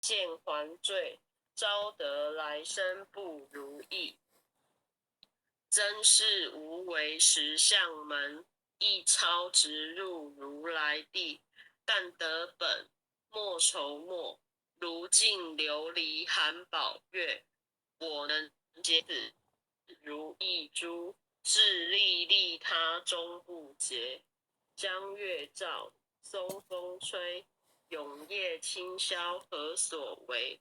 见还罪，招得来生不如意。真是无为实相门，一抄直入如来地。但得本，莫愁末，如镜琉璃含宝月。我能解子如意珠，自利利他终不竭。江月照，松风吹，永夜清宵何所为？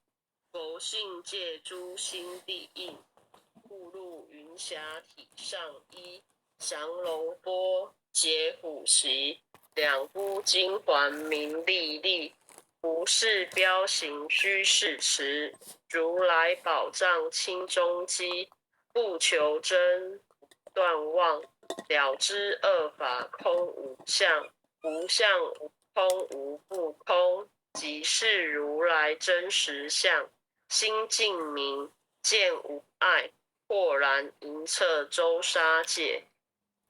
佛性借诸心地应，误入云霞体上衣。降龙波，解虎旗，两孤金环明历历。不是彪形虚是迟，如来宝藏清中基。不求真，断妄，了知二法空无相，无相无空无不空，即是如来真实相。心净明，见无碍，豁然盈彻周沙界。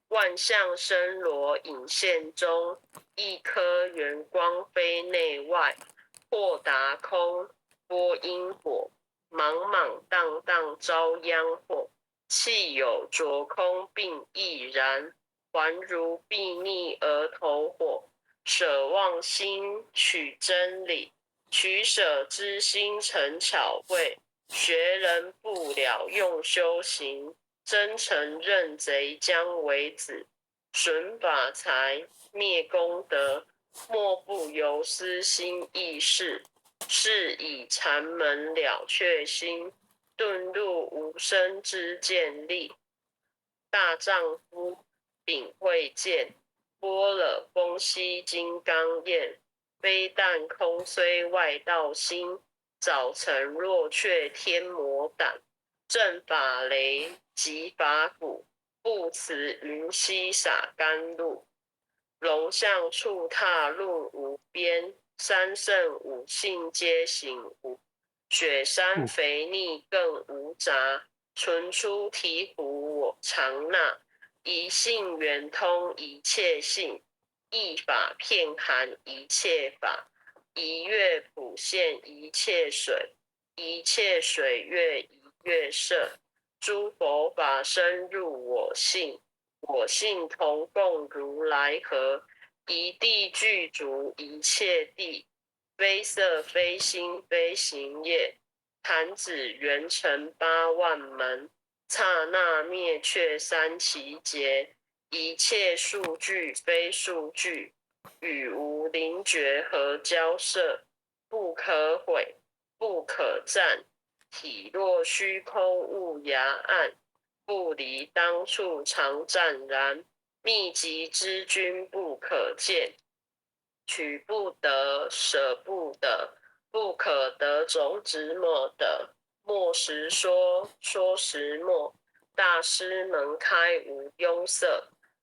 万象生罗隐现中，一颗圆光非内外。豁达空，波因果，莽莽荡荡遭殃祸。气有着空并亦然，还如睥睨而投火。舍忘心取真理，取舍之心成巧慧。学人不了用修行，真诚认贼将为子。损法财，灭功德，莫不由私心意识。是以禅门了却心，遁入无生之见力。大丈夫秉慧见，般若风息金刚焰。非但空虽外道心，早晨若却天魔胆。正法雷，即法鼓，不辞云溪洒甘露。龙象处踏路无边，三圣五性皆醒悟。雪山肥腻更无杂，纯出醍醐我常纳。一性圆通一切性，一法遍含一切法。一月普现一切水，一切水月一月色。诸佛法深入我性，我性同共如来合。一地具足一切地，非色非心非行业。弹指圆成八万门，刹那灭却三奇劫。一切数据非数据，语无灵觉何交涉。不可毁，不可占，体若虚空无涯岸。不离当处常湛然，秘籍之君不可见。取不得，舍不得，不可得种子莫得。莫时说，说时莫。大师门开无拥塞。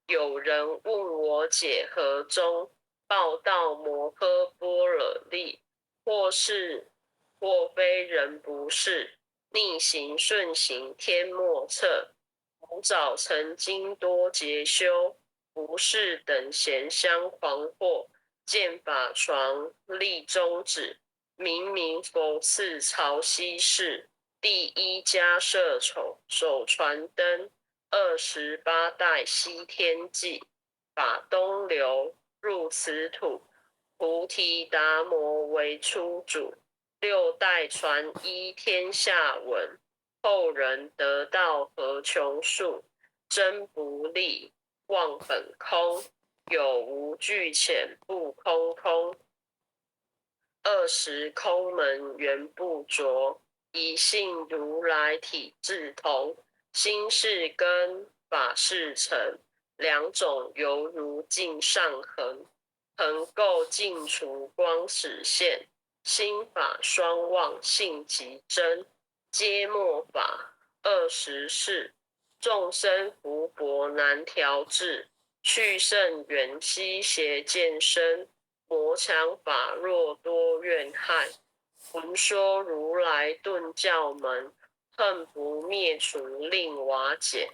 有人问我解何中，报道摩诃般若力。或是或非人不是，逆行顺行天莫测。吾早曾经多劫修，不是等闲相狂惑。见法床立中指，明明佛赐潮汐室。第一家设手传灯，28代西天记。法东流入此土，菩提达摩为初主。6代传依天下闻，后人得道何穷数。真不立，忘本空，有无俱浅不空空。20空门原不着，一性如来体自同。心是根，法是尘，两种犹如镜上痕。痕垢尽除光始现，心法双旺性极真。皆末法20事，众生福薄难调制。去圣远兮邪见身，魔强法弱多怨害。闻说如来顿教门，恨不灭除令瓦解。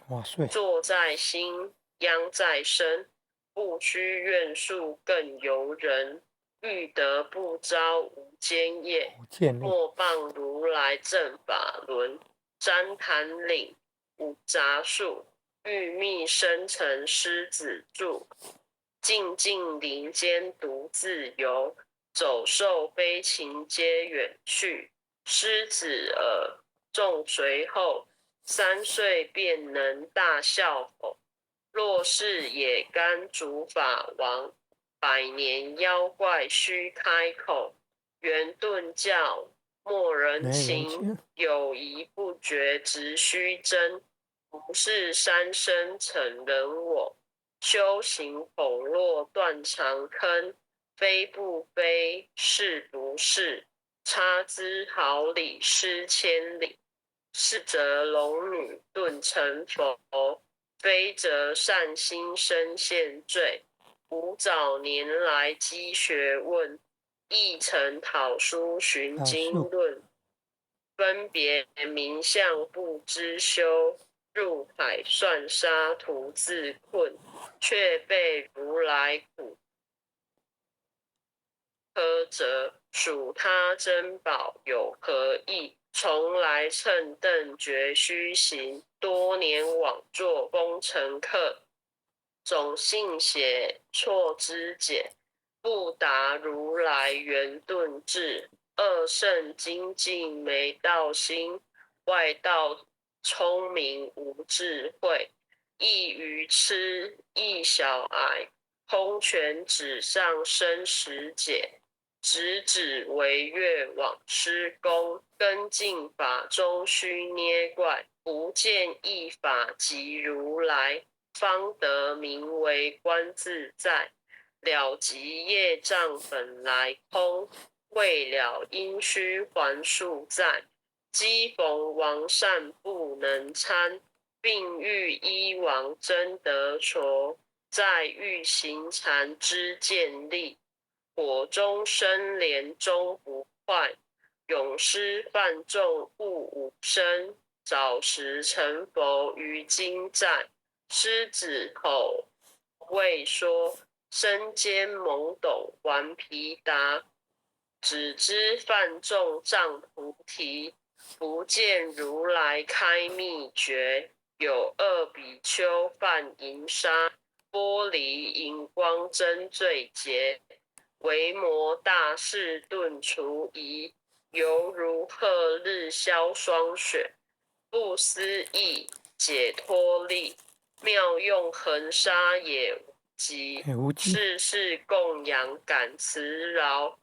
坐在心，殃在身，不须怨数更尤人。欲得不招无间业。莫谤如来正法轮，旃檀岭五杂树，欲觅生辰狮子住。静静林间独自游，走兽悲情皆远去。狮子耳众随后，3岁便能大笑否？若是也甘主法王，100年妖怪须开口。圆顿教莫人情，有疑不决直须真。不是三生成人我，修行否若断肠坑。非不非，是不是？差之毫厘失千里。是则龙女顿成佛，非则善心生现罪。吾早年来积学问，亦曾讨书寻经论。分别名相不知修，入海算沙徒自困。却被如来苦苛责，属他珍宝有何益？从来乘凳觉虚行，多年枉作工程客。总信写错之解，不达如来圆顿智。二圣精进没道心，外道聪明无智慧。亦愚痴，亦小癌，空拳指上生死解。直为月往施功，跟进法中须捏怪。不见一法即如来，方得名为观自在。了即业障本来空，未了因须还数在。机逢王善不能参，并欲依王真得着。在欲行禅之见力，火中生莲终不坏。永失犯众悟无生，早时成佛于今在。狮子口未说，身兼懵懂顽皮达。只知犯众障菩提，不见如来开秘诀。有2比丘犯淫杀，玻璃荧光真罪劫。维摩大士顿除疑，犹如鹤日消霜雪。不思议解脱力，妙用恒沙也无极。世世供养感慈饶，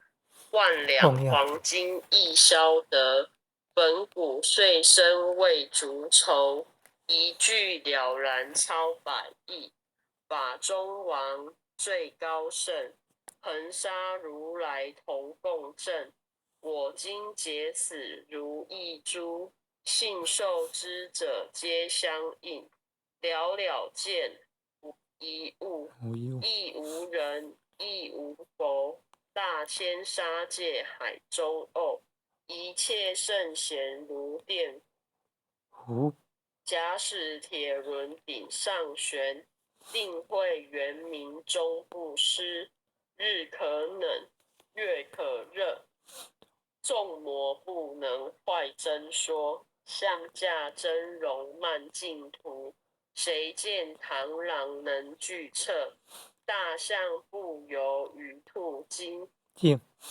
万两黄金亦消得。本古岁生未足愁，一句了然超百亿。法中王最高圣，恒沙如来同共振。我今解此如意珠，信受之者皆相应。了了见，无一物，亦无人，亦无佛。大千沙界海中偶，一切圣贤如电弧。假使铁轮顶上悬，定会圆明终不失。日可冷，月可热，众魔不能坏真说。象驾真容慢净土，谁见螳螂能拒策？大象不游于兔经，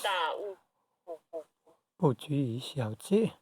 大悟不拘于小节。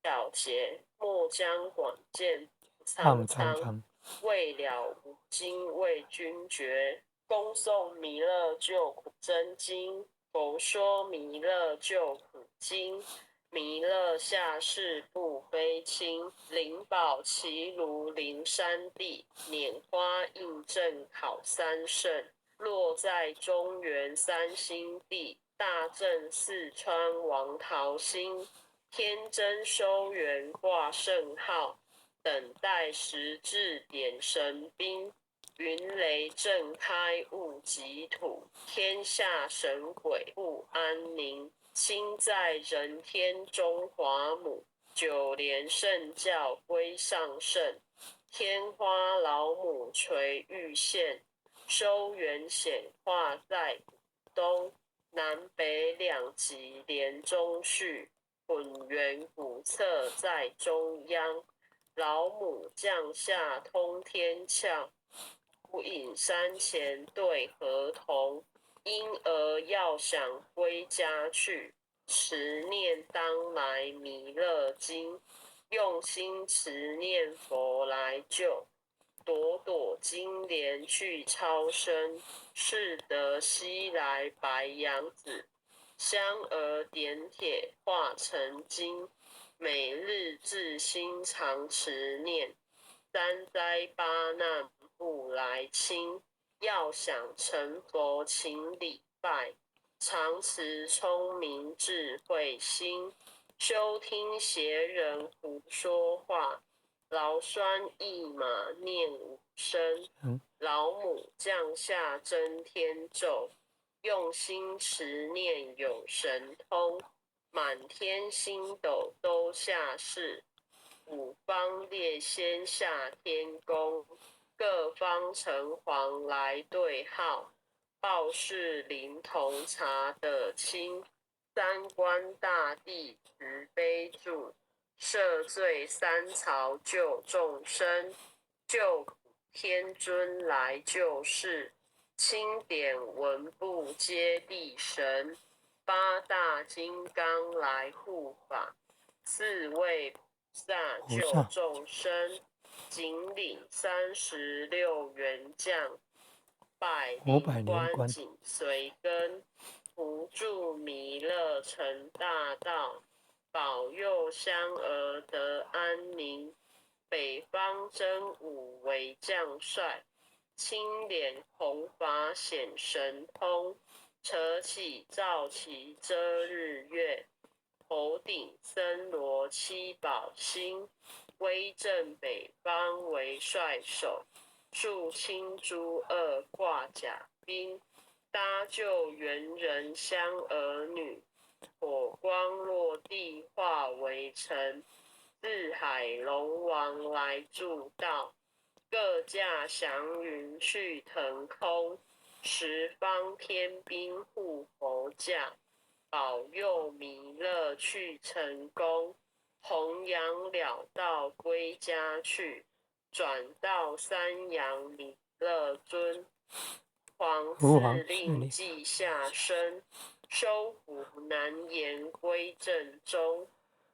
小节，莫将广见苍苍。未了无经为君绝，恭诵弥勒救苦真经。佛说弥勒救苦经，弥勒下世不悲轻。灵宝齐如灵山地，拈花印证考三圣。落在中原三星地，大正四川王桃心。天真修缘挂圣号，等待时至点神兵。云雷震开物极土，天下神鬼不安宁。亲在人天中华母，九莲圣教归上圣。天花老母垂玉线，修缘显化在东，南北两极连中续，混元古侧在中央。老母降下通天窍，无影山前对合同。因而要想归家去，持念当来弥勒经，用心持念佛来救。朵朵金莲去超生，是得西来白羊子。香儿点铁化成金，每日自心常持念。三灾八难不来侵，要想成佛请礼拜。常持聪明智慧心，休听邪人胡说话。劳酸一马念五声，老母降下真天咒，用心持念有神通，满天星斗都下世，五方列仙下天宫，各方城隍来对号，报事灵童查得清，三官大帝慈悲助。赦罪三曹救众生，救苦天尊来救世，钦点文部接地神，八大金刚来护法，四位菩萨救众生，紧领36员将，百灵官紧随跟，扶助弥勒成大道。保佑香儿得安宁，北方真武为将帅，青脸红发显神通，扯起皂旗遮日月，头顶森罗七宝星，威震北方为帅手，肃清诸恶挂甲兵，搭救猿人香儿女。火光落地化为尘，四海龙王来助道，各驾祥云去腾空，十方天兵护佛驾，保佑弥勒去成功，弘扬了道归家去，转到三阳弥勒尊，皇赐令记下身。收服难言归正中，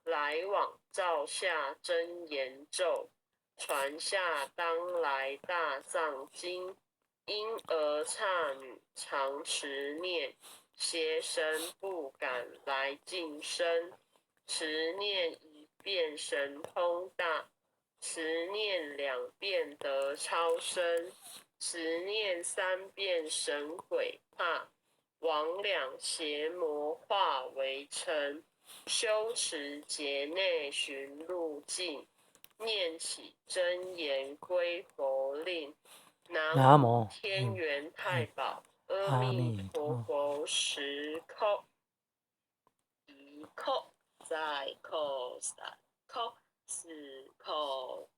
来往照下真言咒，传下当来大藏经。因而刹女常持念，邪神不敢来近身。持念一遍神通大，持念2遍得超生，持念3遍神鬼怕。魍魉邪魔化为尘，修持劫内寻路径，念起真言归佛令。南无天元太保阿弥陀佛10叩，1叩再叩3叩4叩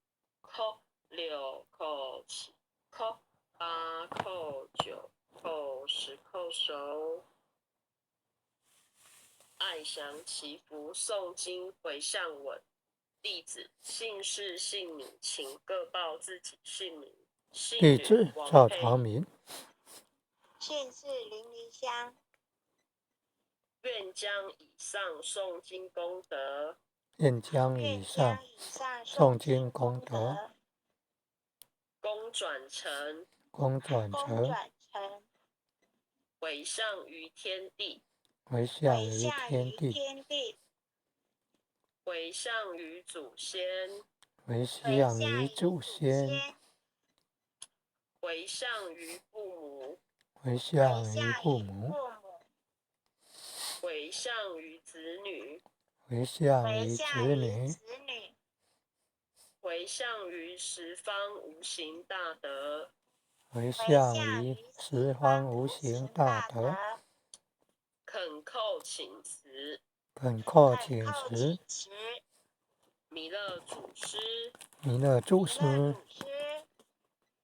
叩6叩7叩8叩9叩10叩首。爱详祈福诵经回向文，弟子姓氏姓名，请各报自己姓名。弟子赵长明，姓氏林离香，愿将以上诵经功德，愿将以上诵经功德，功转成回向于天地，回向于天地，回向于祖先，回向于祖先，回向于父母，回向于父母，回向于子女，回向于子女，回向于十方无形大德，回向于十方无形大德。恳叩请辞，恳叩请辞，弥勒祖师，弥勒祖师，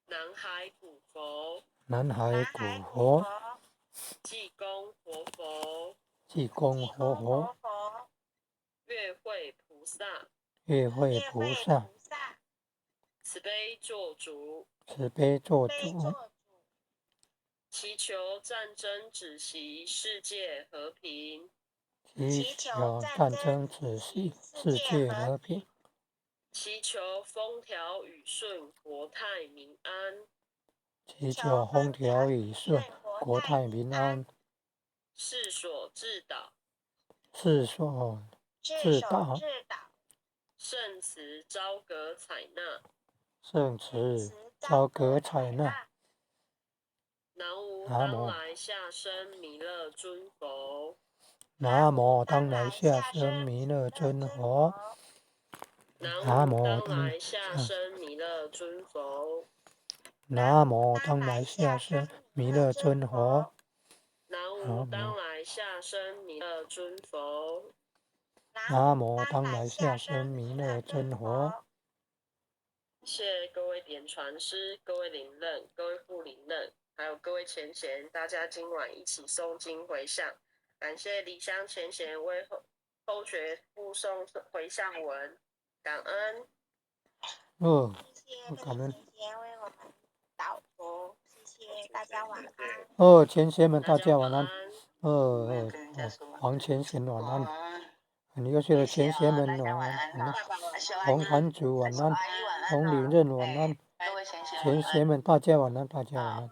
南海古佛，南海南古海古佛，佛，济公活佛，济公济活公活佛，佛，月慧菩萨，月慧月慧菩萨，菩萨，慈悲做主，慈悲做悲主，做主，祈求战争止息，世界和平。祈祈求求战争战争止止息，息，世界和和平。祈求风调雨顺，国泰民安。祈求风调雨顺，国泰民安。世所致导，世所智手致导，智导，圣慈昭格采纳。圣慈昭格采纳。南无南无当来下生弥勒尊佛。南无当来下生弥勒尊佛。南南无无当当来下生弥勒尊佛。南无当来下生弥勒尊佛。南无当来下生弥勒尊佛。南无当来下生弥勒尊佛。谢谢各位点传师、各位灵任、各位副灵任，还有各位前贤，大家今晚一起诵经回向。感谢离乡前贤为后学附送回向文，感恩。谢谢各位前贤为我们导读，谢谢大家晚安。前贤们大家晚安。安。黄前贤晚安。很优秀的前贤们晚安。红坛主晚安。红领任晚安。前贤们大家晚安，大家晚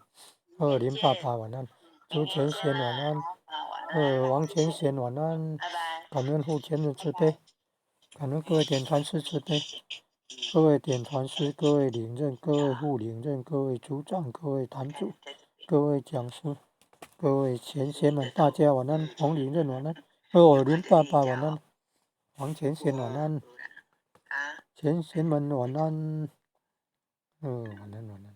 安。林爸爸晚安。朱前贤晚安。王前贤晚安。感恩父前的慈悲，感恩各位点传师慈悲，各位点传师，各位领任，各位副领任，各位组长，各位坛主，各位讲师，各位前贤们，大家晚安。红领任晚安。林爸爸晚安。王前贤晚安。前贤们晚安。晚安晚安。